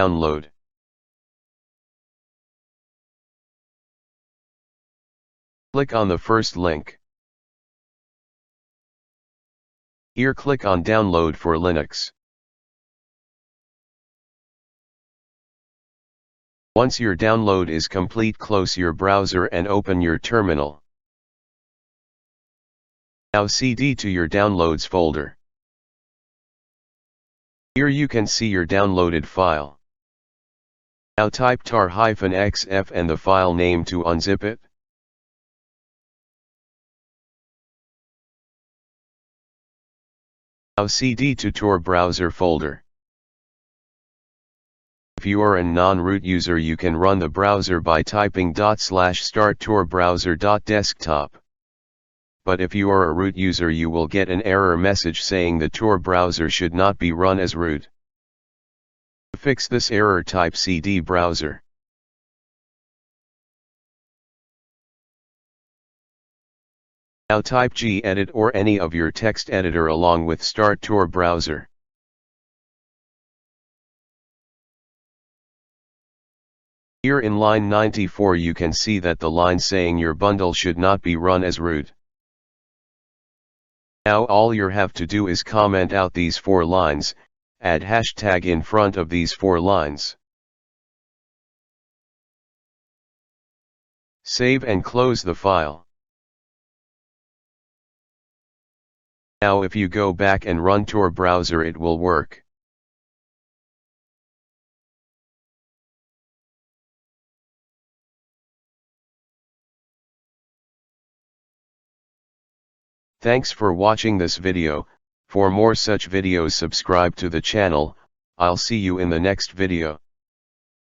Download. Click on the first link. Here click on Download for Linux. Once your download is complete, close your browser and open your terminal. Now cd to your downloads folder. Here you can see your downloaded file. Now type tar-xf and the file name to unzip it. Now cd to Tor browser folder. If you are a non-root user, you can run the browser by typing /start Tor browser.desktop. But if you are a root user, you will get an error message saying the Tor browser should not be run as root. To fix this error, type cd browser. Now type gedit or any of your text editor along with start Tor browser. Here in line 94 you can see that the line saying your bundle should not be run as root. Now all you have to do is comment out these 4 lines, add hashtag in front of these 4 lines. Save and close the file. Now if you go back and run Tor browser, it will work. Thanks for watching this video. For more such videos, subscribe to the channel. I'll see you in the next video.